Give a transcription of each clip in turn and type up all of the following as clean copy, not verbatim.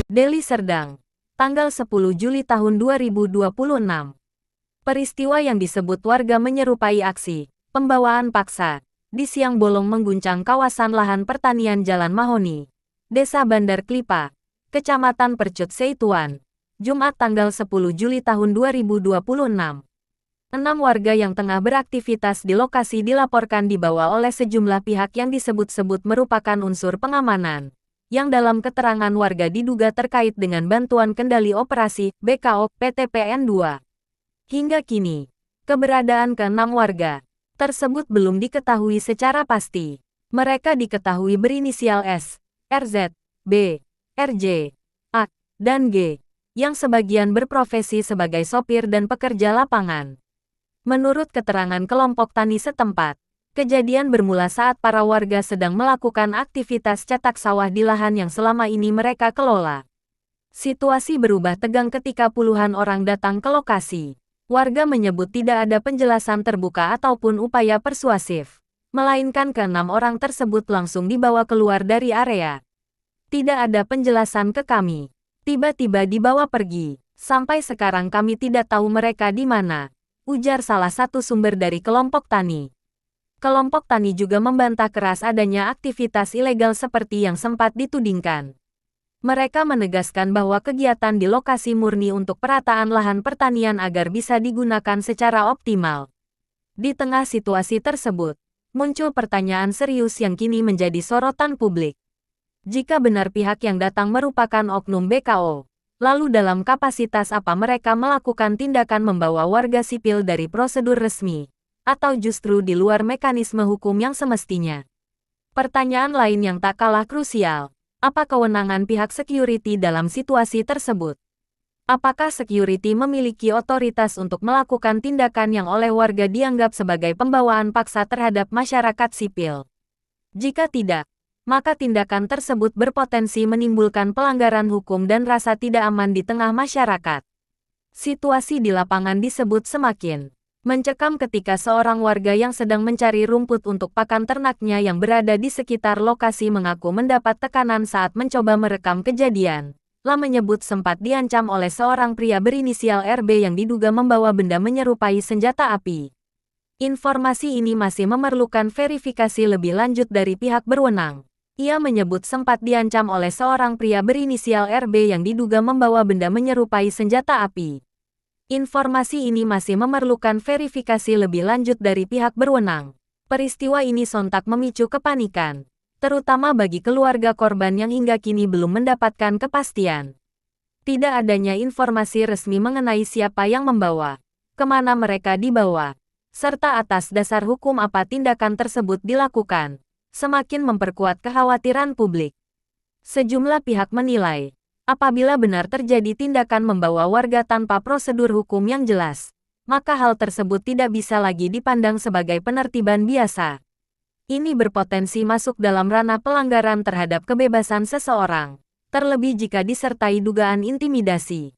Deli Serdang, tanggal 10 Juli tahun 2026. Peristiwa yang disebut warga menyerupai aksi pembawaan paksa di siang bolong mengguncang kawasan lahan pertanian Jalan Mahoni, Desa Bandar Klipa, Kecamatan Percut Seituan, Jumat tanggal 10 Juli tahun 2026. 6 warga yang tengah beraktivitas di lokasi dilaporkan dibawa oleh sejumlah pihak yang disebut-sebut merupakan unsur pengamanan, yang dalam keterangan warga diduga terkait dengan bantuan kendali operasi BKO PTPN 2. Hingga kini, keberadaan ke-6 warga tersebut belum diketahui secara pasti. Mereka diketahui berinisial S, RZ, B, RJ, A, dan G, yang sebagian berprofesi sebagai sopir dan pekerja lapangan. Menurut keterangan kelompok tani setempat, kejadian bermula saat para warga sedang melakukan aktivitas cetak sawah di lahan yang selama ini mereka kelola. Situasi berubah tegang ketika puluhan orang datang ke lokasi. Warga menyebut tidak ada penjelasan terbuka ataupun upaya persuasif, melainkan ke-6 orang tersebut langsung dibawa keluar dari area. Tidak ada penjelasan ke kami. Tiba-tiba dibawa pergi. Sampai sekarang kami tidak tahu mereka di mana, ujar salah satu sumber dari kelompok tani. Kelompok tani juga membantah keras adanya aktivitas ilegal seperti yang sempat ditudingkan. Mereka menegaskan bahwa kegiatan di lokasi murni untuk perataan lahan pertanian agar bisa digunakan secara optimal. Di tengah situasi tersebut, muncul pertanyaan serius yang kini menjadi sorotan publik. Jika benar pihak yang datang merupakan oknum BKO, lalu dalam kapasitas apa mereka melakukan tindakan membawa warga sipil dari prosedur resmi, atau justru di luar mekanisme hukum yang semestinya? Pertanyaan lain yang tak kalah krusial, apa kewenangan pihak security dalam situasi tersebut? Apakah security memiliki otoritas untuk melakukan tindakan yang oleh warga dianggap sebagai pembawaan paksa terhadap masyarakat sipil? Jika tidak, maka tindakan tersebut berpotensi menimbulkan pelanggaran hukum dan rasa tidak aman di tengah masyarakat. Situasi di lapangan disebut semakin mencekam ketika seorang warga yang sedang mencari rumput untuk pakan ternaknya yang berada di sekitar lokasi mengaku mendapat tekanan saat mencoba merekam kejadian. La menyebut sempat diancam oleh seorang pria berinisial RB yang diduga membawa benda menyerupai senjata api. Informasi ini masih memerlukan verifikasi lebih lanjut dari pihak berwenang. Ia menyebut sempat diancam oleh seorang pria berinisial RB yang diduga membawa benda menyerupai senjata api. Informasi ini masih memerlukan verifikasi lebih lanjut dari pihak berwenang. Peristiwa ini sontak memicu kepanikan, terutama bagi keluarga korban yang hingga kini belum mendapatkan kepastian. Tidak adanya informasi resmi mengenai siapa yang membawa, kemana mereka dibawa, serta atas dasar hukum apa tindakan tersebut dilakukan, semakin memperkuat kekhawatiran publik. Sejumlah pihak menilai, apabila benar terjadi tindakan membawa warga tanpa prosedur hukum yang jelas, maka hal tersebut tidak bisa lagi dipandang sebagai penertiban biasa. Ini berpotensi masuk dalam ranah pelanggaran terhadap kebebasan seseorang, terlebih jika disertai dugaan intimidasi.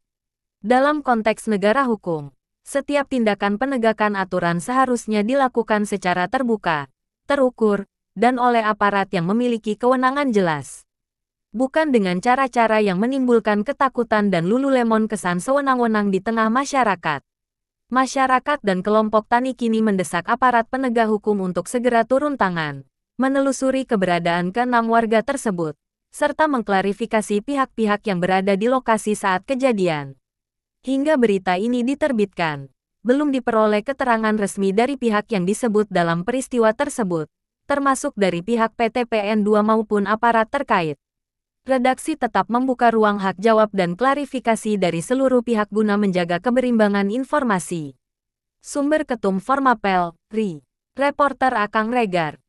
Dalam konteks negara hukum, setiap tindakan penegakan aturan seharusnya dilakukan secara terbuka, terukur, dan oleh aparat yang memiliki kewenangan jelas. Bukan dengan cara-cara yang menimbulkan ketakutan dan lululemon kesan sewenang-wenang di tengah masyarakat. Masyarakat dan kelompok tani kini mendesak aparat penegak hukum untuk segera turun tangan, menelusuri keberadaan ke-6 warga tersebut, serta mengklarifikasi pihak-pihak yang berada di lokasi saat kejadian. Hingga berita ini diterbitkan, belum diperoleh keterangan resmi dari pihak yang disebut dalam peristiwa tersebut, termasuk dari pihak PTPN 2 maupun aparat terkait. Redaksi tetap membuka ruang hak jawab dan klarifikasi dari seluruh pihak guna menjaga keberimbangan informasi. Sumber Ketum Formapel, RI. Reporter Akang Regar.